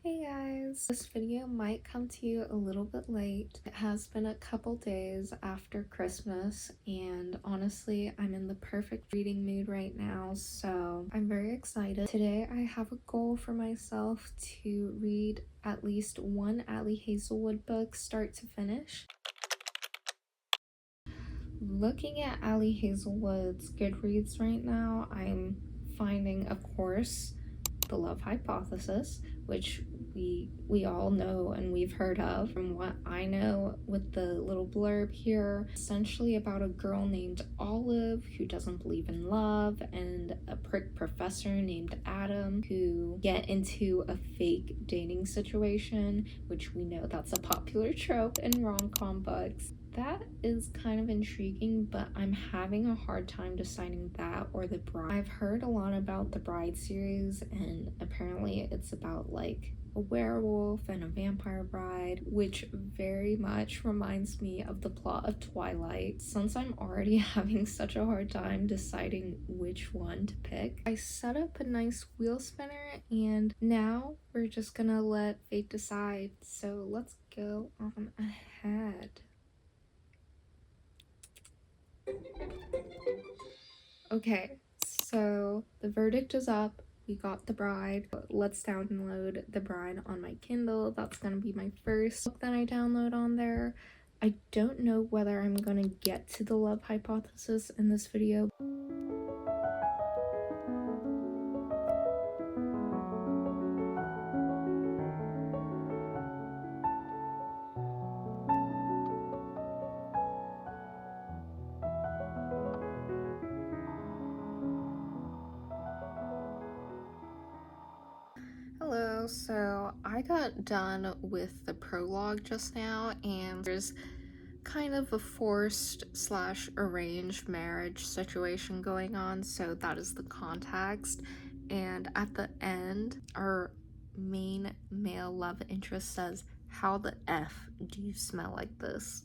Hey guys! This video might come to you a little bit late. It has been a couple days after Christmas and honestly I'm in the perfect reading mood right now, so I'm very excited. Today I have a goal for myself to read at least one Ali Hazelwood book start to finish. Looking at Ali Hazelwood's Goodreads right now, I'm finding, of course, The Love Hypothesis, which we all know and we've heard of. From what I know with the little blurb here, essentially about a girl named Olive who doesn't believe in love and a prick professor named Adam who get into a fake dating situation, which we know that's a popular trope in rom-com books. That is kind of intriguing, but I'm having a hard time deciding that or The Bride. I've heard a lot about the Bride series, and apparently it's about like a werewolf and a vampire bride, which very much reminds me of the plot of Twilight. Since I'm already having such a hard time deciding which one to pick, I set up a nice wheel spinner and now we're just gonna let fate decide. So let's go on ahead. Okay, so the verdict is up. We got The Bride. Let's download The Bride on my Kindle. That's gonna be my first book that I download on there. I don't know whether I'm gonna get to The Love Hypothesis in this video. Hello, so I got done with the prologue just now, and there's kind of a forced slash arranged marriage situation going on, so that is the context. And at the end, our main male love interest says, "How the F do you smell like this?"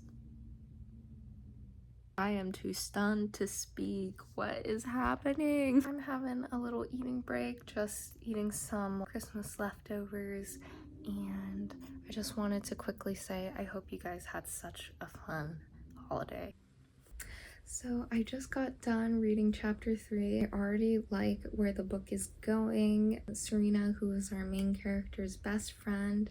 I am too stunned to speak. What is happening? I'm having a little eating break, just eating some Christmas leftovers, and I just wanted to quickly say I hope you guys had such a fun holiday. So I just got done reading chapter 3. I already like where the book is going. Serena, who is our main character's best friend,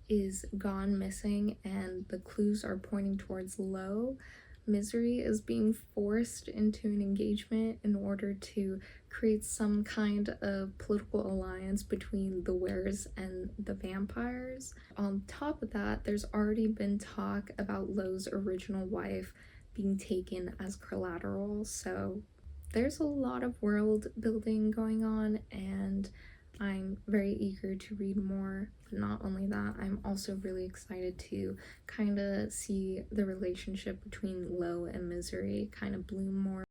is gone missing and the clues are pointing towards Lo. Misery is being forced into an engagement in order to create some kind of political alliance between the Wares and the vampires. On top of that, there's already been talk about Lo's original wife being taken as collateral, so there's a lot of world building going on and I'm very eager to read more. But not only that, I'm also really excited to kind of see the relationship between Lo and Misery kind of bloom more.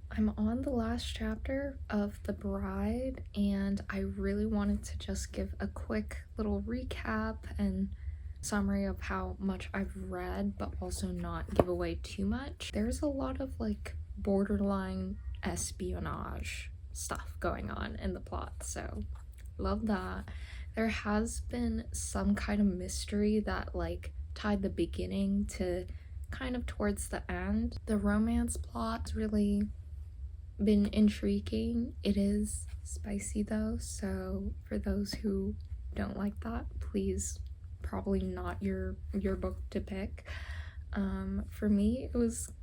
I'm on the last chapter of The Bride, and I really wanted to just give a quick little recap and summary of how much I've read, but also not give away too much. There's a lot of like borderline espionage stuff going on in the plot, so love that. There has been some kind of mystery that like tied the beginning to kind of towards the end. The romance plot's really been intriguing. It is spicy though, so for those who don't like that, please, probably not your book to pick. For me, it was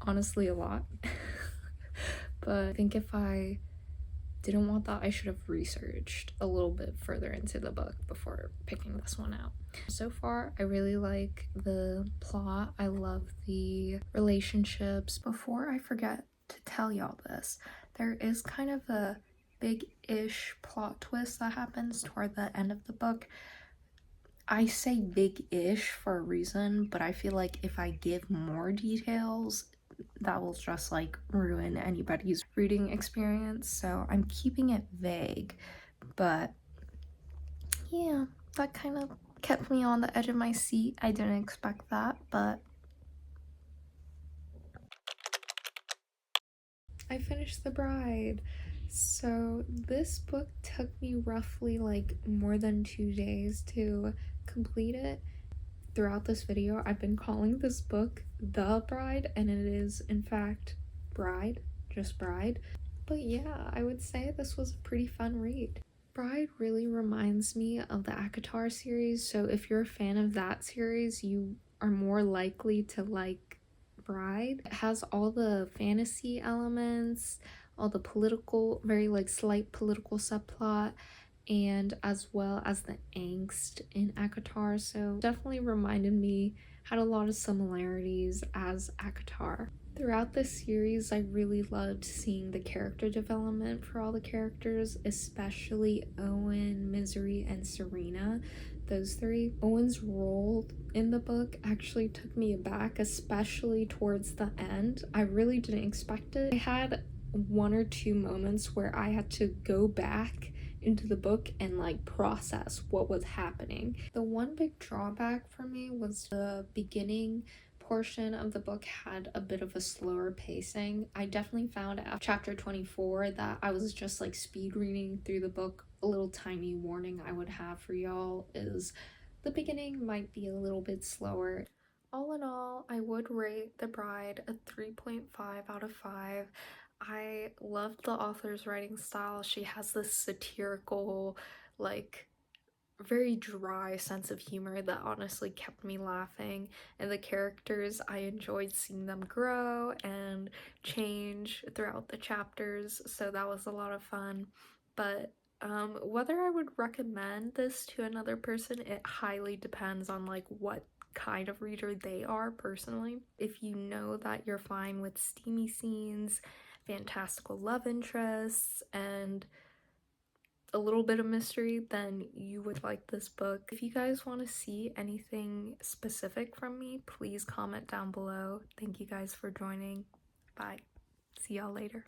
honestly a lot. But I think if I didn't want that, I should have researched a little bit further into the book before picking this one out. So far, I really like the plot. I love the relationships. Before I forget to tell y'all this, there is kind of a big-ish plot twist that happens toward the end of the book. I say big-ish for a reason, but I feel like if I give more details, that will just like ruin anybody's reading experience, so I'm keeping it vague. But yeah, that kind of kept me on the edge of my seat. I didn't expect that, but I finished The Bride. So this book took me roughly like more than 2 days to complete it. Throughout this video, I've been calling this book The Bride, and it is in fact Bride, just Bride. But yeah, I would say this was a pretty fun read. Bride really reminds me of the ACOTAR series, so if you're a fan of that series, you are more likely to like Bride. It has all the fantasy elements, all the political, very like slight political subplot, and as well as the angst in ACOTAR, so definitely reminded me, had a lot of similarities as ACOTAR. Throughout this series, I really loved seeing the character development for all the characters, especially Owen, Misery, and Serena. Those three. Owen's role in the book actually took me aback, especially towards the end. I really didn't expect it. I had one or two moments where I had to go back into the book and like process what was happening. The one big drawback for me was the beginning portion of the book had a bit of a slower pacing. I definitely found after chapter 24 that I was just like speed reading through the book. A little tiny warning I would have for y'all is the beginning might be a little bit slower. All in all, I would rate The Bride a 3.5 out of 5. I loved the author's writing style. She has this satirical, like, very dry sense of humor that honestly kept me laughing, and the characters, I enjoyed seeing them grow and change throughout the chapters, so that was a lot of fun. But whether I would recommend this to another person, it highly depends on like what kind of reader they are personally. If you know that you're fine with steamy scenes, fantastical love interests, and a little bit of mystery, then you would like this book. If you guys want to see anything specific from me, please comment down below. Thank you guys for joining. Bye. See y'all later.